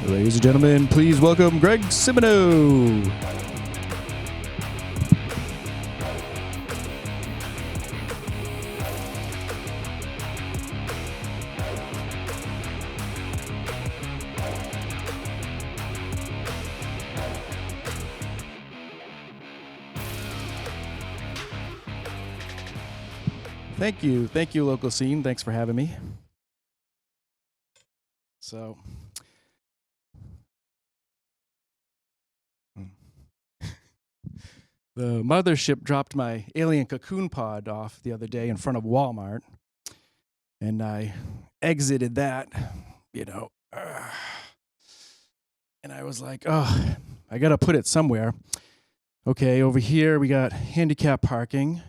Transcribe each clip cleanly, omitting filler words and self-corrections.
Ladies and gentlemen, please welcome Greg Simoneau. Thank you, local scene. Thanks for having me. So, the mothership dropped my alien cocoon pod off the other day in front of Walmart, and I exited that, and I was like, oh, I gotta put it somewhere. Okay, over here we got handicap parking.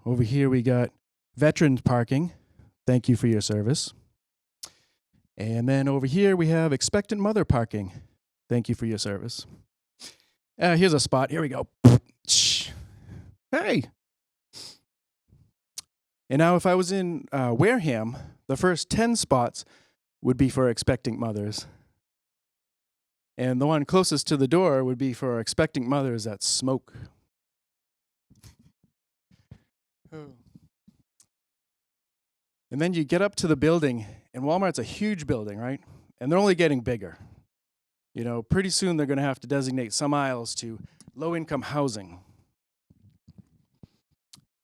Over here we got veterans parking. Thank you for your service. And then over here we have expectant mother parking. Thank you for your service. Here's a spot. Here we go. Hey. And now if I was in Wareham, the first 10 spots would be for expectant mothers. And the one closest to the door would be for expectant mothers that smoke. And then you get up to the building, and Walmart's a huge building, right? And they're only getting bigger. You know, pretty soon they're going to have to designate some aisles to low-income housing.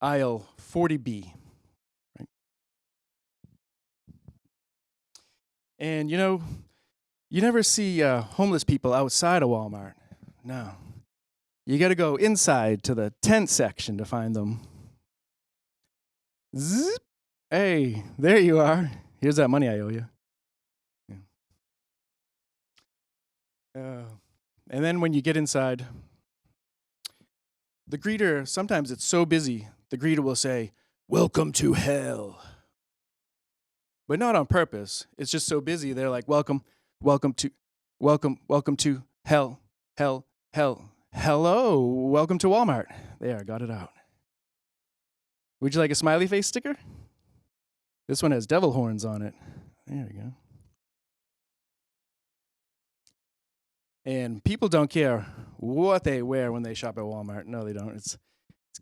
Aisle 40B, right? And, you know, you never see homeless people outside of Walmart. No. You got to go inside to the tent section to find them. Zip. Hey, there you are. Here's that money I owe you. Yeah. And then when you get inside, the greeter, sometimes it's so busy, the greeter will say, "Welcome to hell." But not on purpose. It's just so busy, they're like, welcome to hell, hello, welcome to Walmart. There, got it out. Would you like a smiley face sticker? This one has devil horns on it. There we go. And people don't care what they wear when they shop at Walmart. No, they don't.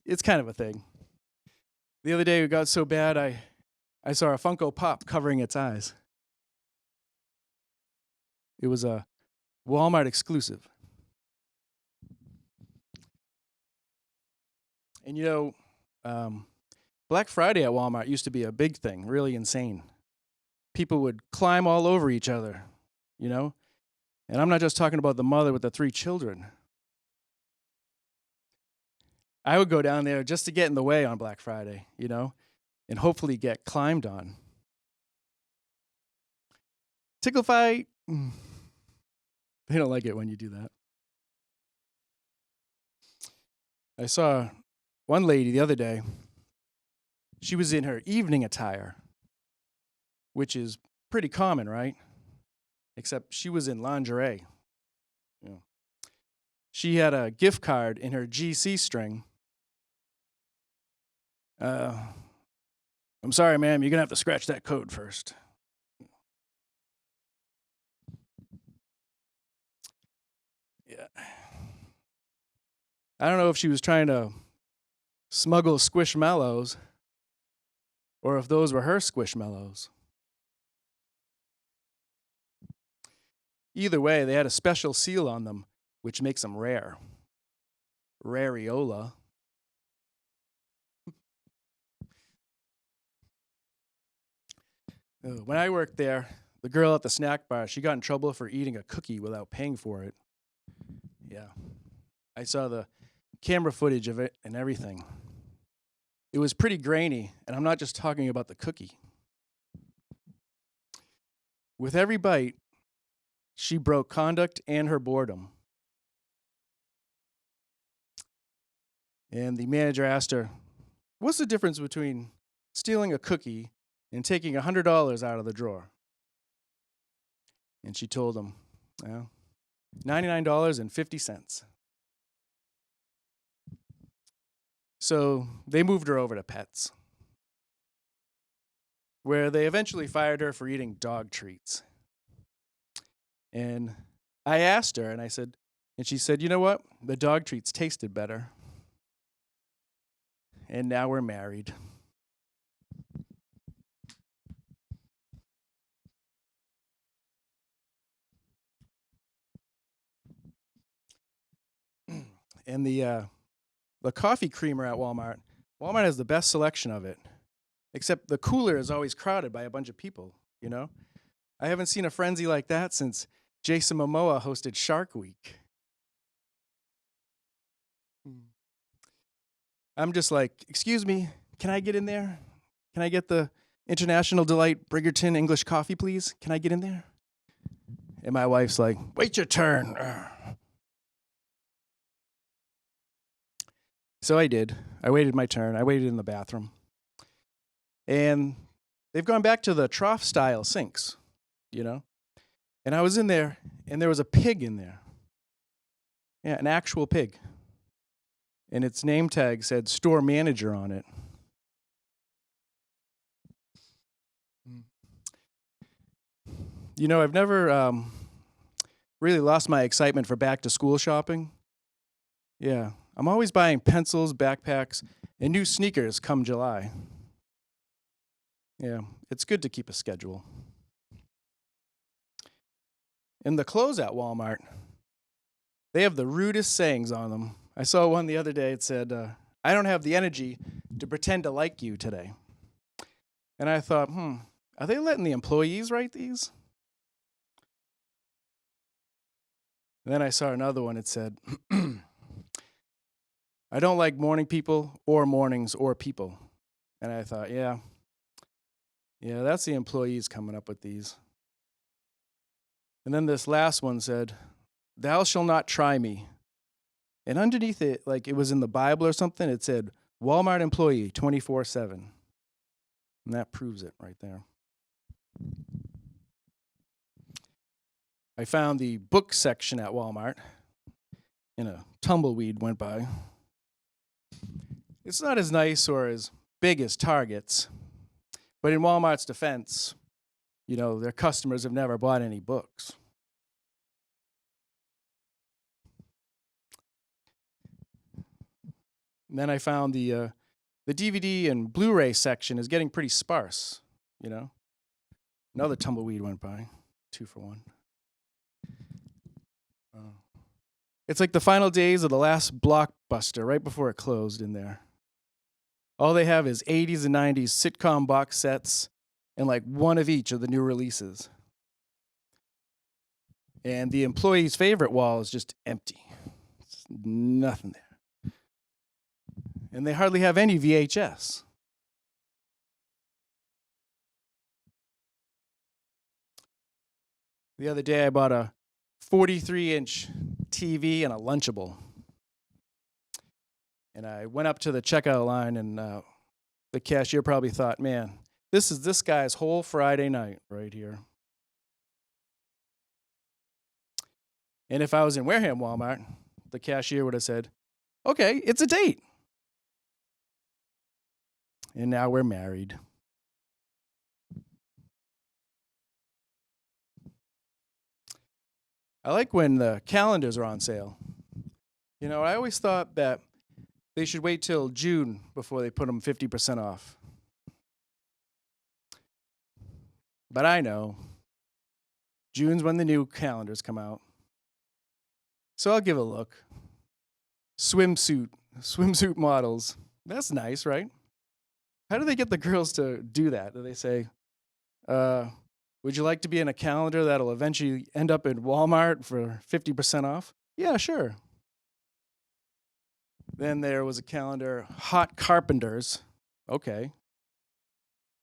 It's kind of a thing. The other day it got so bad I saw a Funko Pop covering its eyes. It was a Walmart exclusive. And you know, Black Friday at Walmart used to be a big thing, really insane. People would climb all over each other, you know? And I'm not just talking about the mother with the 3 children. I would go down there just to get in the way on Black Friday, you know, and hopefully get climbed on. Tickle fight. They don't like it when you do that. I saw one lady the other day. She was in her evening attire, which is pretty common, right? Except she was in lingerie. Yeah. She had a gift card in her GC string. I'm sorry, ma'am, you're going to have to scratch that code first. Yeah. I don't know if she was trying to smuggle Squishmallows or if those were her Squishmallows. Either way, they had a special seal on them, which makes them rare. Rareola. When I worked there, the girl at the snack bar, she got in trouble for eating a cookie without paying for it. Yeah. I saw the camera footage of it and everything. It was pretty grainy, and I'm not just talking about the cookie. With every bite, she broke conduct and her boredom. And the manager asked her, "What's the difference between stealing a cookie and taking $100 out of the drawer?" And she told him, well, $99.50. So they moved her over to pets, where they eventually fired her for eating dog treats. And I asked her, and she said, you know what? The dog treats tasted better. And now we're married. And the coffee creamer at Walmart has the best selection of it. Except the cooler is always crowded by a bunch of people, you know? I haven't seen a frenzy like that since Jason Momoa hosted Shark Week. I'm just like, excuse me, can I get in there? Can I get the International Delight Bridgerton English coffee, please? Can I get in there? And my wife's like, wait your turn. So I did. I waited my turn. I waited in the bathroom. And they've gone back to the trough style sinks, you know? And I was in there, and there was a pig in there. Yeah, an actual pig. And its name tag said store manager on it. You know, I've never really lost my excitement for back to school shopping. Yeah, I'm always buying pencils, backpacks, and new sneakers come July. Yeah, it's good to keep a schedule. And the clothes at Walmart, they have the rudest sayings on them. I saw one the other day. It said, I don't have the energy to pretend to like you today. And I thought, are they letting the employees write these? And then I saw another one. It said, I don't like morning people or mornings or people. And I thought, yeah, that's the employees coming up with these. And then this last one said, thou shalt not try me. And underneath it, like it was in the Bible or something, it said, Walmart employee 24/7. And that proves it right there. I found the book section at Walmart, and a tumbleweed went by. It's not as nice or as big as Target's, but in Walmart's defense, you know, their customers have never bought any books. And then I found the DVD and Blu-ray section is getting pretty sparse, you know. Another tumbleweed went by, 2 for 1. It's like the final days of the last Blockbuster right before it closed in there. All they have is 80s and 90s sitcom box sets and like one of each of the new releases. And the employee's favorite wall is just empty. There's nothing there. And they hardly have any VHS. The other day I bought a 43-inch TV and a Lunchable. And I went up to the checkout line, and the cashier probably thought, man, this is this guy's whole Friday night right here. And if I was in Wareham Walmart, the cashier would have said, okay, it's a date. And now we're married. I like when the calendars are on sale. You know, I always thought that they should wait till June before they put them 50% off. But I know June's when the new calendars come out. So I'll give it a look. Swimsuit models. That's nice, right? How do they get the girls to do that? Do they say, would you like to be in a calendar that'll eventually end up in Walmart for 50% off? Yeah, sure. Then there was a calendar, Hot Carpenters. Okay.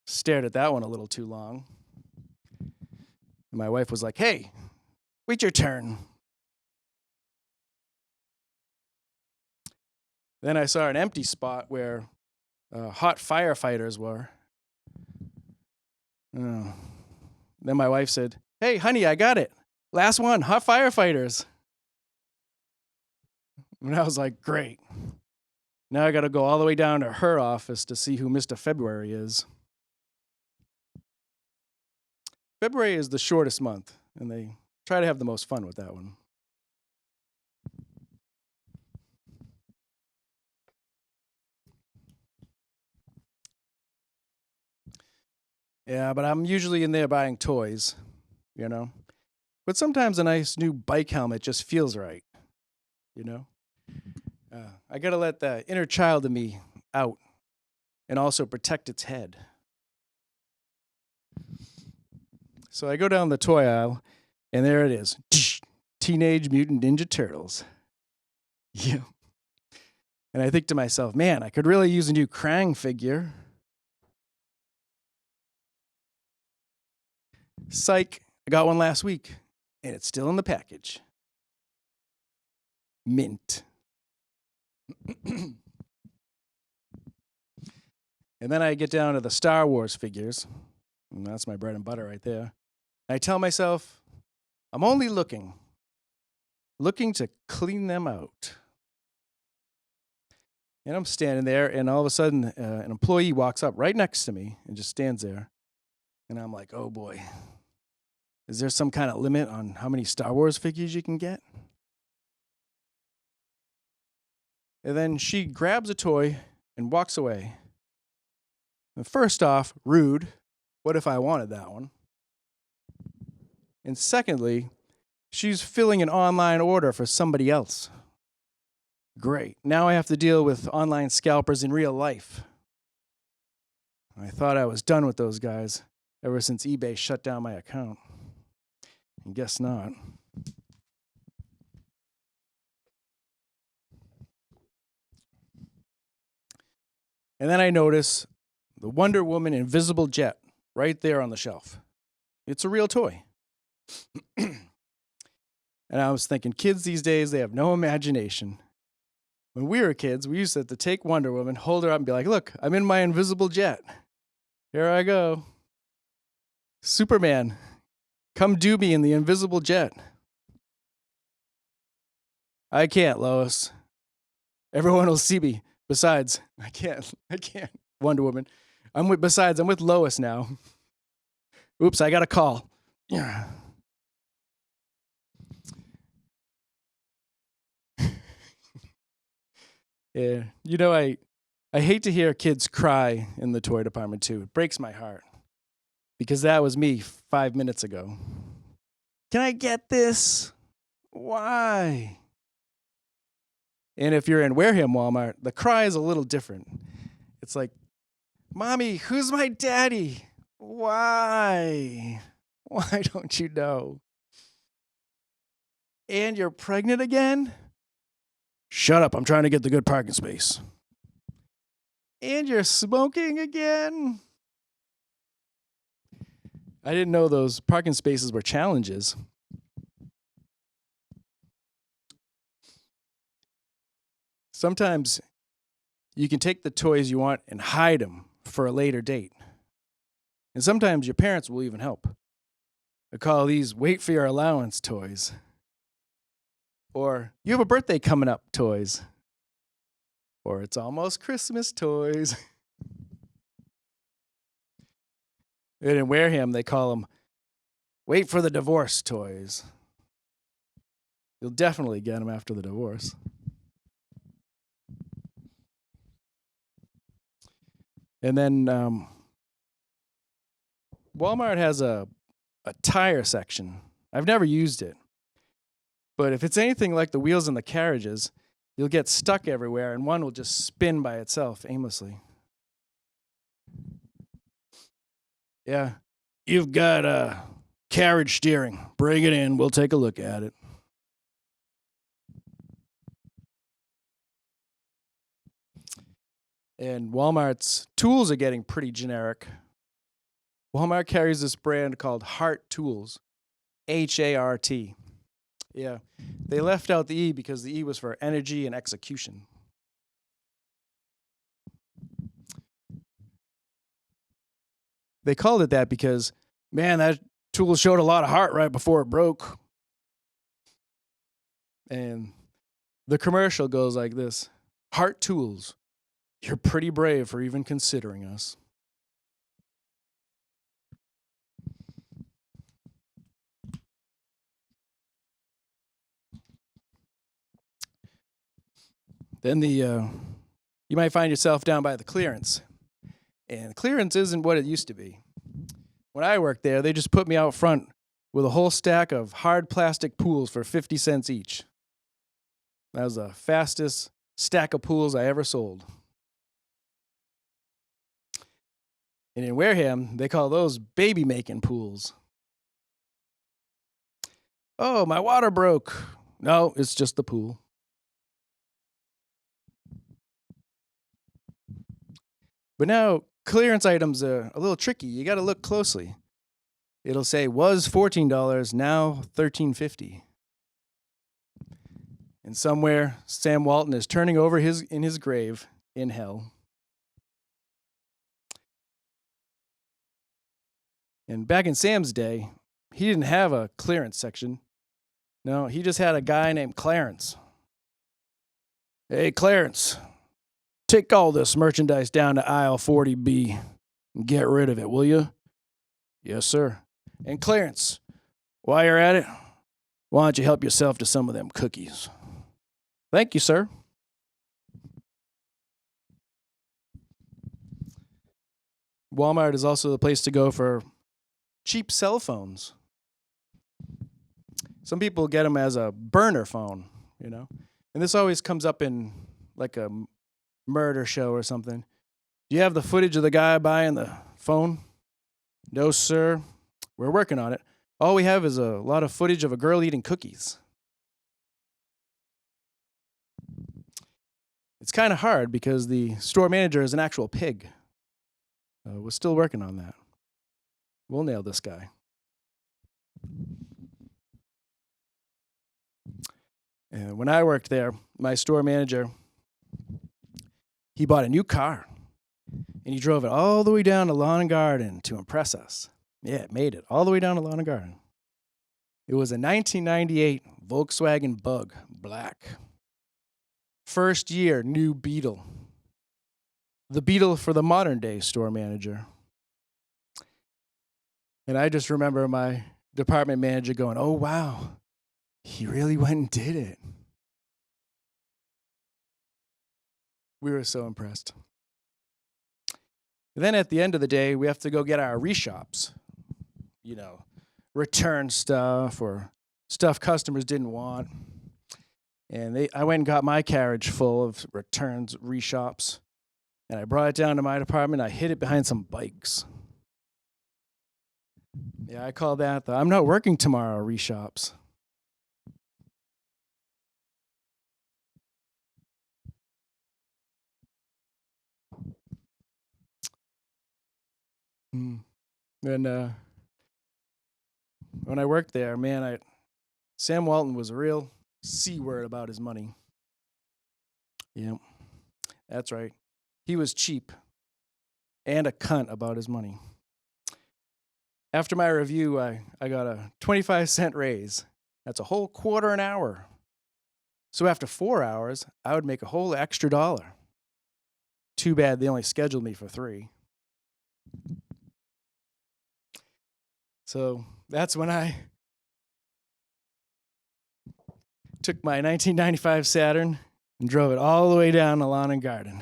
Stared at that one a little too long. And my wife was like, hey, wait your turn. Then I saw an empty spot where hot firefighters were. Oh. Then my wife said, hey, honey, I got it. Last one, hot firefighters. And I was like, great. Now I got to go all the way down to her office to see who Mr. February is. February is the shortest month, and they try to have the most fun with that one. Yeah, but I'm usually in there buying toys, you know? But sometimes a nice new bike helmet just feels right, you know? I gotta let the inner child in me out and also protect its head. So I go down the toy aisle, and there it is. Teenage Mutant Ninja Turtles. Yeah. And I think to myself, man, I could really use a new Krang figure. Psych, I got one last week, and it's still in the package. Mint. And then I get down to the Star Wars figures, and that's my bread and butter right there. I tell myself, I'm only looking to clean them out. And I'm standing there, and all of a sudden, an employee walks up right next to me and just stands there. And I'm like, oh boy, is there some kind of limit on how many Star Wars figures you can get? And then she grabs a toy and walks away. And first off, rude. What if I wanted that one? And secondly, she's filling an online order for somebody else. Great. Now I have to deal with online scalpers in real life. I thought I was done with those guys ever since eBay shut down my account. And guess not. And then I notice the Wonder Woman Invisible Jet right there on the shelf. It's a real toy. And I was thinking, kids these days, they have no imagination. When we were kids, we used to take Wonder Woman, hold her up, and be like, look, I'm in my invisible jet. Here I go. Superman, come do me in the invisible jet. I can't, Lois. Everyone will see me. Besides, I can't. Wonder Woman. I'm with Lois now. Oops, I got a call. Yeah. Yeah. You know, I hate to hear kids cry in the toy department too. It breaks my heart. Because that was me 5 minutes ago. Can I get this? Why? And if you're in Wareham Walmart, the cry is a little different. It's like, Mommy, who's my daddy? Why? Why don't you know? And you're pregnant again? Shut up, I'm trying to get the good parking space. And you're smoking again? I didn't know those parking spaces were challenges. Sometimes you can take the toys you want and hide them for a later date. And sometimes your parents will even help. I call these wait for your allowance toys. Or you have a birthday coming up toys. Or it's almost Christmas toys. And in Wareham, they call them wait for the divorce toys. You'll definitely get them after the divorce. And then Walmart has a tire section. I've never used it. But if it's anything like the wheels in the carriages, you'll get stuck everywhere and one will just spin by itself aimlessly. Yeah. You've got carriage steering. Bring it in. We'll take a look at it. And Walmart's tools are getting pretty generic. Walmart carries this brand called Hart Tools. H-A-R-T. Yeah. They left out the E because the E was for energy and execution. They called it that because, man, that tool showed a lot of heart right before it broke. And the commercial goes like this: Hart Tools, you're pretty brave for even considering us. Then you might find yourself down by the clearance. And clearance isn't what it used to be. When I worked there, they just put me out front with a whole stack of hard plastic pools for 50 cents each. That was the fastest stack of pools I ever sold. And in Wareham, they call those baby-making pools. Oh, my water broke. No, it's just the pool. But now, clearance items are a little tricky. You got to look closely. It'll say was $14, now $13.50. And somewhere, Sam Walton is turning over in his grave in hell. And back in Sam's day, he didn't have a clearance section. No, he just had a guy named Clarence. Hey, Clarence, take all this merchandise down to aisle 40B and get rid of it, will you? Yes, sir. And Clarence, while you're at it, why don't you help yourself to some of them cookies? Thank you, sir. Walmart is also the place to go for cheap cell phones. Some people get them as a burner phone, you know. And this always comes up in like a murder show or something. Do you have the footage of the guy buying the phone? No, sir. We're working on it. All we have is a lot of footage of a girl eating cookies. It's kind of hard because the store manager is an actual pig. We're still working on that. We'll nail this guy. And when I worked there, my store manager, he bought a new car. And he drove it all the way down to Lawn and Garden to impress us. Yeah, it made it all the way down to Lawn and Garden. It was a 1998 Volkswagen Bug, black. First year, new Beetle. The Beetle for the modern day store manager. And I just remember my department manager going, oh, wow, he really went and did it. We were so impressed. And then at the end of the day, we have to go get our reshops. You know, return stuff or stuff customers didn't want. And I went and got my carriage full of returns, reshops. And I brought it down to my department. I hid it behind some bikes. Yeah, I call that the I'm not working tomorrow reshops. And when I worked there, man, Sam Walton was a real C-word about his money. Yep, that's right. He was cheap and a cunt about his money. After my review, I got a 25-cent raise. That's a whole quarter an hour. So after 4 hours, I would make a whole extra $1. Too bad they only scheduled me for 3. So that's when I took my 1995 Saturn and drove it all the way down to Lawn and Garden.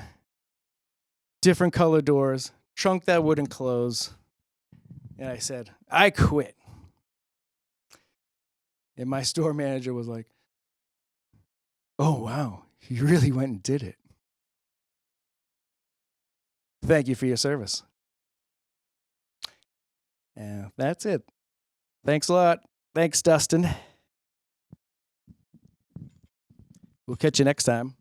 Different color doors, trunk that wouldn't close. And I said, I quit. And my store manager was like, oh, wow, you really went and did it. Thank you for your service. And that's it. Thanks a lot. Thanks, Dustin. We'll catch you next time.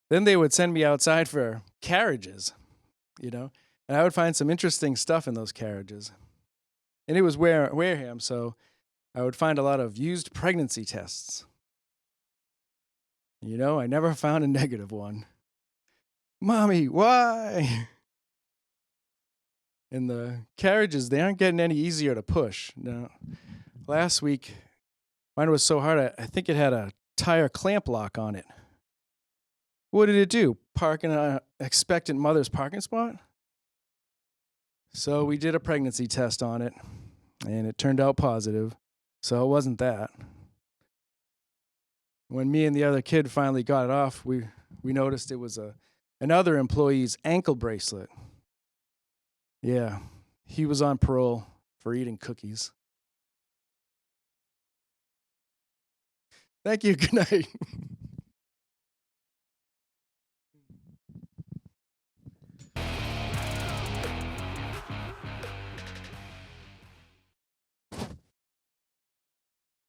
Then they would send me outside for carriages, you know, and I would find some interesting stuff in those carriages. And it was Wareham, so I would find a lot of used pregnancy tests. You know, I never found a negative one. Mommy, why? And the carriages, they aren't getting any easier to push. Now, last week, mine was so hard, I think it had a tire clamp lock on it. What did it do? Park in an expectant mother's parking spot? So we did a pregnancy test on it, and it turned out positive. So it wasn't that. When me and the other kid finally got it off, we noticed it was another employee's ankle bracelet. Yeah, he was on parole for eating cookies. Thank you. Good night.